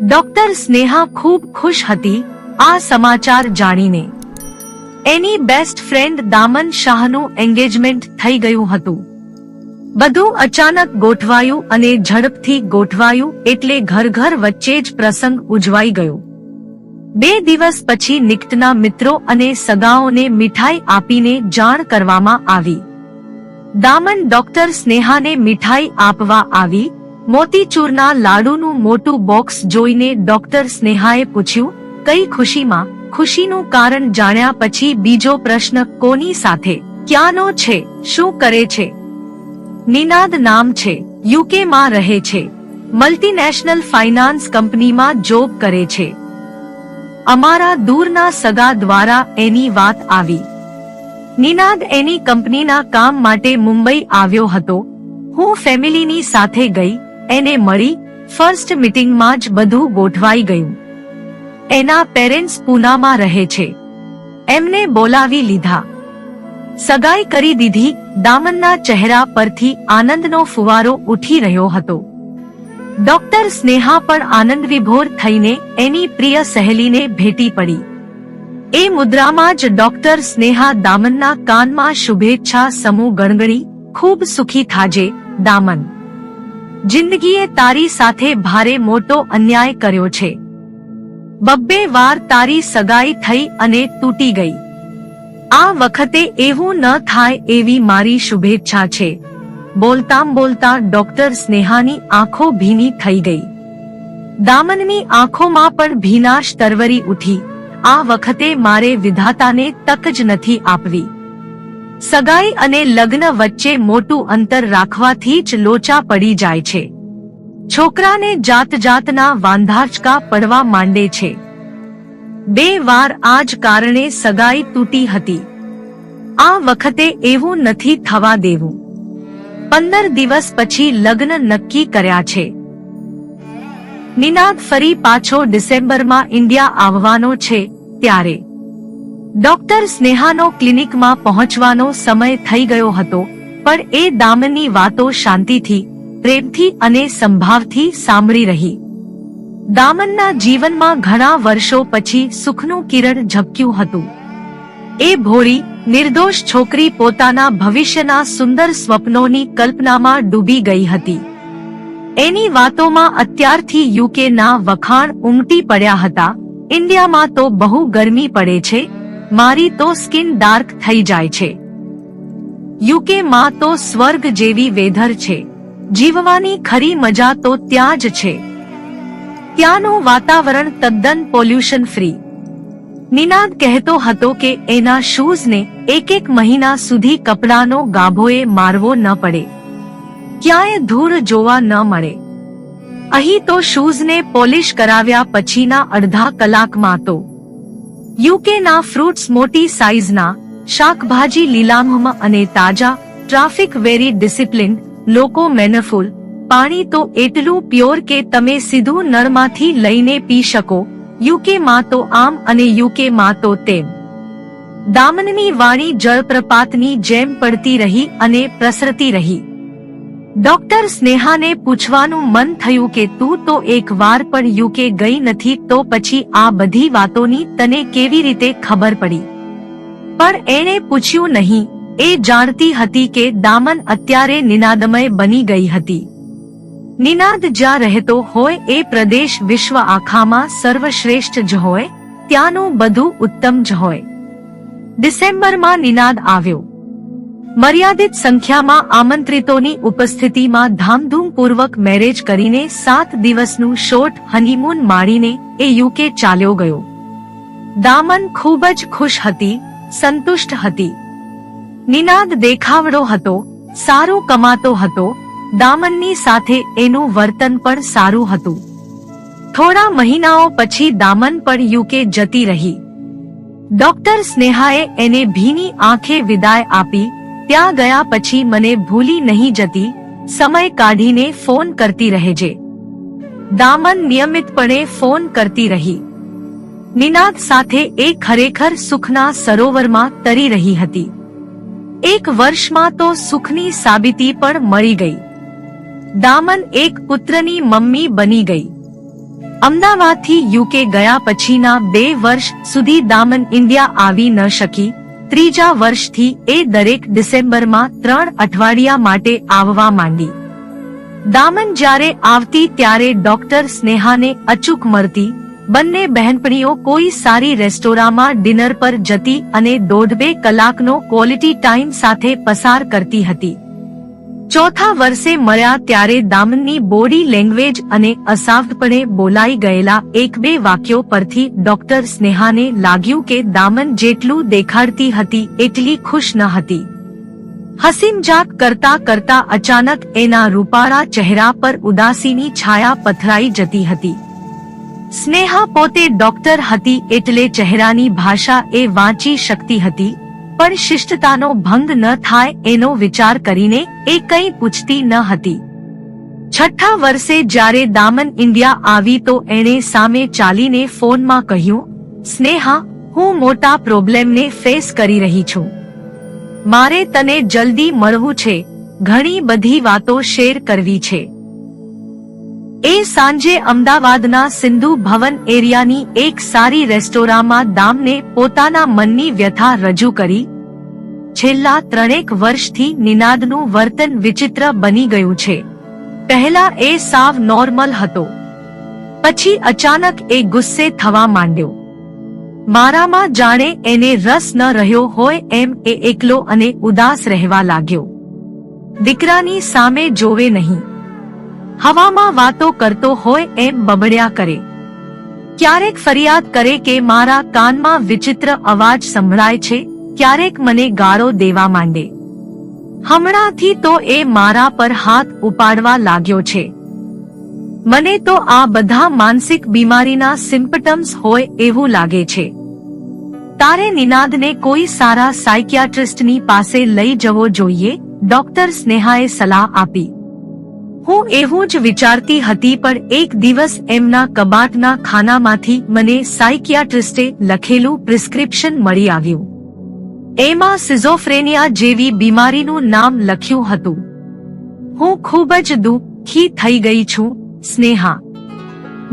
Doctor Sneha ખૂબ ખુશ હતી આ સમાચાર જાણીને. એની બેસ્ટ ફ્રેન્ડ દામન શાહનું એન્ગેજમેન્ટ થઈ ગયું હતું. બધું અચાનક ગોઠવાયું અને ઝડપથી ગોઠવાયું એટલે ઘર વચ્ચે જ પ્રસંગ ઉજવાઈ ગયો. 2 દિવસ પછી નિકટના મિત્રો અને સગાઓને મીઠાઈ આપીને જાણ કરવામાં આવી. દામન ડોક્ટર સ્નેહાને મીઠાઈ આપવા આવી. મોતીચૂરના લાડુનું મોટું બોક્સ જોઈને ડોક્ટર સ્નેહાએ પૂછ્યું, કઈ ખુશીમાં? ખુશીનું કારણ જાણ્યા પછી બીજો પ્રશ્ન, કોની સાથે? ક્યાંનો છે? શું કરે છે? નિનાદ નામ છે. યુકે માં રહે છે. મલ્ટીનેશનલ ફાઇનાન્સ કંપનીમાં જોબ કરે છે. અમારા દૂરના સગા દ્વારા એની વાત આવી. નિનાદ એની કંપનીના કામ માટે મુંબઈ આવ્યો હતો. હું ફેમિલીની સાથે ગઈ, એને મળી. ફર્સ્ટ મીટિંગમાં જ બધું ગોઠવાઈ ગયું. એના પેરેન્ટ્સ પૂનામાં રહે છે. એમને બોલાવી લીધા. સગાઈ કરી દીધી. દામનના ચહેરા પરથી આનંદનો ફુવારો ઉઠી રહ્યો હતો. ડોક્ટર સ્નેહા પણ આનંદ વિભોર થઈને એની પ્રિય સહેલીને ભેટી પડી. એ મુદ્રામાં જ ડોક્ટર સ્નેહા દામનના કાનમાં શુભેચ્છા સમૂહ ગણગણી, ખૂબ સુખી થાજે દામન. જિંદગીએ તારી સાથે ભારે મોટો અન્યાય કર્યો છે. 2 વાર તારી સગાઈ થઈ અને તૂટી ગઈ. આ વખતે એવું ન થાય એવી મારી શુભેચ્છા છે. બોલતા ડોક્ટર સ્નેહાની આંખો ભીની થઈ ગઈ. દામનની આંખોમાં પણ ભીનાશ તરવરી ઉઠી. આ વખતે મારે વિધાતાને તક જ નથી આપવી. સગાઈ અને લગ્ન વચ્ચે મોટું અંતર રાખવાથી જ લોચા પડી જાય છે. છોકરાને જાતના વાંધાચકા પડવા માંડે છે. 2 વાર આ જ કારણે સગાઈ તૂટી હતી. આ વખતે એવું નથી થવા દેવું. 15 દિવસ પછી લગ્ન નક્કી કર્યા છે. નિનાદ ફરી પાછો ડિસેમ્બરમાં ઇન્ડિયા આવવાનો છે ત્યારે ડોક્ટર સ્નેહાનો ક્લિનિકમાં પહોંચવાનો સમય થઈ ગયો હતો, પણ એ દામનની વાતો શાંતિથી, પ્રેમથી અને સંભાવથી સાંભળી રહી. દામનના જીવનમાં ઘણા વર્ષો પછી સુખનું કિરણ ઝબક્યું હતું. એ ભોળી, નિર્દોષ છોકરી પોતાના ભવિષ્યના સુંદર સ્વપ્નોની કલ્પનામાં ડૂબી ગઈ હતી. એની વાતોમાં અત્યારથી યુકેના વખાણ ઉમટી પડ્યા હતા. ઇન્ડિયામાં તો બહુ ગરમી પડે છે, મારી તો સ્કિન ડાર્ક થઈ જાય છે. યુકે માં તો સ્વર્ગ જેવી વેધર છે. જીવવાની ખરી મજા તો ત્યાં જ છે. ત્યાંનું વાતાવરણ તદ્દન પોલ્યુશન ફ્રી. નિનાદ કહેતો હતો કે એના શૂઝને 1 મહિના સુધી કપડાનો ગાભોએ મારવો ન પડે, ક્યાંય ધૂળ જોવા ન મળે. અહીં તો શૂઝને પોલિશ કરાવ્યા પછીના અડધા કલાકમાં તો યુકેના ફ્રૂટ્સ મોટી સાઇઝના, શાકભાજી લીલામહમ અને તાજા, ટ્રાફિક વેરી ડિસિપ્લિન્ડ, લોકો મેનરફુલ, પાણી તો એટલું પ્યોર કે તમે સીધું નળમાંથી લઈને પી શકો. યુકેમાં તો આમ અને યુકેમાં તો તેમ. દામનની વાણી જળપ્રપાતની જેમ પડતી રહી અને પ્રસરતી રહી. ડોક્ટર સ્નેહાને પૂછવાનું મન થયું કે તું તો એક વાર પણ યુકે ગઈ નથી, તો પછી આ બધી વાતોની તને કેવી રીતે ખબર પડી? પણ એણે પૂછ્યું નહીં. એ જાણતી હતી કે દામન અત્યારે નિનાદમય બની ગઈ હતી. નિનાદ જ્યાં રહેતો હોય એ પ્રદેશ વિશ્વ આખામાં સર્વશ્રેષ્ઠ જ હોય, ત્યાંનું બધું ઉત્તમ જ હોય. ડિસેમ્બરમાં નિનાદ આવ્યો. મર્યાદિત સંખ્યામાં આમંત્રિતોની ઉપસ્થિતિમાં ધામધૂમપૂર્વક મેરેજ કરીને 7 દિવસનું શોર્ટ હનીમૂન માણીને એ યુકે ચાલ્યો ગયો. દામન ખૂબ જ ખુશ હતી, સંતુષ્ટ હતી. નિનાદ દેખાવડો હતો, સારું કમાતો હતો. દામનની સાથે એનું વર્તન પણ સારું હતું. થોડા મહિનાઓ પછી દામન પણ યુકે જતી રહી. ડોક્ટર સ્નેહાએ એને ભીની આંખે વિદાય આપી. ત્યાં ગયા પછી મને ભૂલી નહીં જતી, સમય કાઢીને ફોન કરતી રહેજે. દામન નિયમિતપણે ફોન કરતી રહી. નિનાદ સાથે એ ખરેખર સુખના સરોવરમાં તરી રહી હતી. 1 વર્ષમાં તો સુખની સાબિતી પણ મળી ગઈ. દામન એક પુત્રની મમ્મી બની ગઈ. અમદાવાદથી યુકે ગયા પછીના 2 વર્ષ સુધી દામન ઇન્ડિયા આવી ન શકી. ત્રીજા વર્ષથી એ દરેક ડિસેમ્બરમાં 3 અઠવાડિયા માટે આવવા માંડી. દામન જ્યારે આવતી ત્યારે ડોક્ટર સ્નેહાને અચૂક મળતી. બંને બહેનપણીઓ કોઈ સારી રેસ્ટોરાંમાં ડિનર પર જતી અને 1.5-2 કલાકનો ક્વોલિટી ટાઈમ સાથે પસાર કરતી હતી. ચોથા વર્ષે મળ્યા ત્યારે દામનની બોડી લેંગ્વેજ અને અસાવપણે બોલાઈ ગયેલા 1-2 વાક્યો પરથી ડોક્ટર સ્નેહાને લાગ્યું કે દામન જેટલું દેખાડતી હતી એટલી ખુશ ન હતી. હસીમજાક કરતા કરતા અચાનક એના રૂપાળા ચહેરા પર ઉદાસીની છાયા પથરાઈ જતી હતી. સ્નેહા પોતે ડોક્ટર હતી એટલે ચહેરાની ભાષા એ વાંચી શકતી હતી, પણ શિષ્ટતાનો ભંગ ન થાય એનો વિચાર કરીને એ કંઈ પૂછતી ન હતી. છઠ્ઠા વર્ષે જ્યારે દામન ઇન્ડિયા આવી તો એણે સામે ચાલીને ફોનમાં કહ્યું, સ્નેહા, હું મોટા પ્રોબ્લેમને ફેસ કરી રહી છું. મારે તને જલ્દી મળવું છે, ઘણી બધી વાતો શેર કરવી છે. એ સાંજે અમદાવાદના સિંધુ ભવન એરિયાની એક સારી રેસ્ટોરાંમાં દામને પોતાના મનની વ્યથા રજૂ કરી. છેલ્લા 3 વર્ષથી નિનાદનું વર્તન વિચિત્ર બની ગયું છે. પહેલા એ સાવ નોર્મલ હતો, પછી અચાનક એ ગુસ્સે થવા માંડ્યો. મારામાં જાણે એને રસ ન રહ્યો હોય એમ એ એકલો અને ઉદાસ રહેવા લાગ્યો. દીકરાની સામે જોવે નહીં, હવામાં વાતો કરતો હોય એમ બબડ્યા કરે. ક્યારેક ફરિયાદ કરે કે મારા કાનમાં વિચિત્ર અવાજ સંભળાય છે, ક્યારેક મને ગાળો દેવા માંડે. હમણાંથી તો એ મારા પર હાથ ઉપાડવા લાગ્યો છે. મને તો આ બધા માનસિક બીમારીના સિમ્પટમ્સ હોય એવું લાગે છે. તારે નિનાદને કોઈ સારા સાયકિયાટ્રિસ્ટની પાસે લઈ જવો જોઈએ, ડોક્ટર સ્નેહાએ સલાહ આપી. હું એવું જ વિચારતી હતી, પણ એક દિવસ એમના કબાટના ખાનામાંથી મને સાયકિયાટ્રિસ્ટે લખેલું પ્રિસ્ક્રિપ્શન મળી આવ્યું. એમાં સિઝોફ્રેનિયા જેવી બીમારીનું નામ લખ્યું હતું. હું ખૂબ જ દુઃખી થઈ ગઈ છું, સ્નેહા.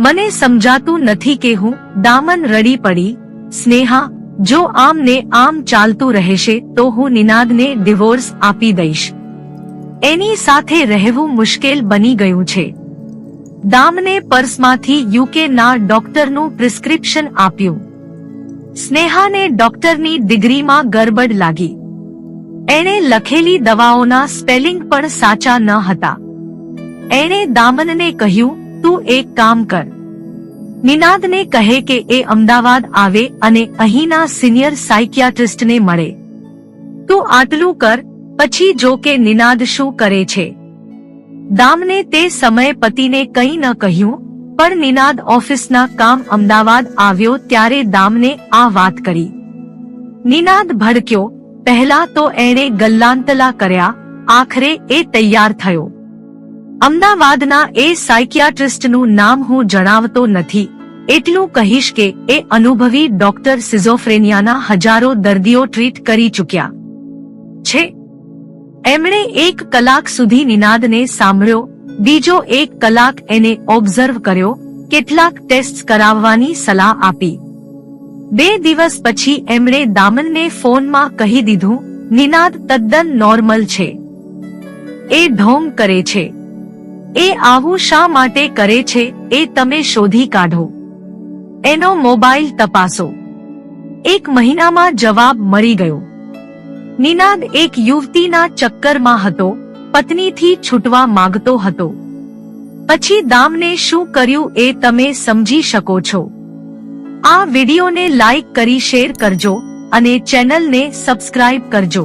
મને સમજાતું નથી કે હું. દામન રડી પડી. સ્નેહા, જો આમ ને આમ ચાલતું રહેશે તો હું નિનાદને ડિવોર્સ આપી દઈશ. એની સાથે રહેવું મુશ્કેલ બની ગયું છે. દામને પર્સમાંથી યુકેના ડોક્ટરનું પ્રિસ્ક્રિપ્શન આપ્યું. સ્નેહાને ડોક્ટરની ડિગ્રીમાં ગરબડ લાગી. એણે લખેલી દવાઓના સ્પેલિંગ પણ સાચા ન હતા. એણે દામનને કહ્યું, તું એક કામ કર, નિનાદને કહે કે એ અમદાવાદ આવે અને અહીંના સિનિયર સાયકિયાટ્રિસ્ટને મળે. તું આટલું કર, પછી જો કે નિનાદ શું કરે છે. દામને તે સમયે પતિને કંઈ ન કહ્યું, પણ નિનાદ ઓફિસના કામ અમદાવાદ આવ્યો ત્યારે દામને આ વાત કરી. નિનાદ ભડક્યો. પહેલા તો એણે ગલ્લાંતલા કર્યા, આખરે એ તૈયાર થયો. અમદાવાદના એ સાયકિયાટ્રિસ્ટનું નામ હું જણાવતો નથી, એટલું કહીશ કે એ અનુભવી ડોક્ટર સિઝોફ્રેનિયાના હજારો દર્દીઓ ટ્રીટ કરી ચૂક્યા છે. એમણે 1 કલાક સુધી નિનાદને સાંભળ્યો, બીજો 1 કલાક એને ઓબ્ઝર્વ કર્યો, કેટલાક ટેસ્ટ કરાવવાની સલાહ આપી. 2 દિવસ પછી એમણે દામનને ફોનમાં કહી દીધું, નિનાદ તદ્દન નોર્મલ છે. એ ઢોંગ કરે છે. એ આવું શા માટે કરે છે એ તમે શોધી કાઢો. એનો મોબાઈલ તપાસો. 1 મહિનામાં જવાબ મળી ગયો. નિનાદ એક યુવતીના ચક્કરમાં હતો, પત્નીથી છૂટવા માંગતો હતો. પછી દામને શું કર્યું એ તમે સમજી શકો છો. આ વિડીયોને લાઈક કરી શેર કરજો અને ચેનલને સબસ્ક્રાઇબ કરજો.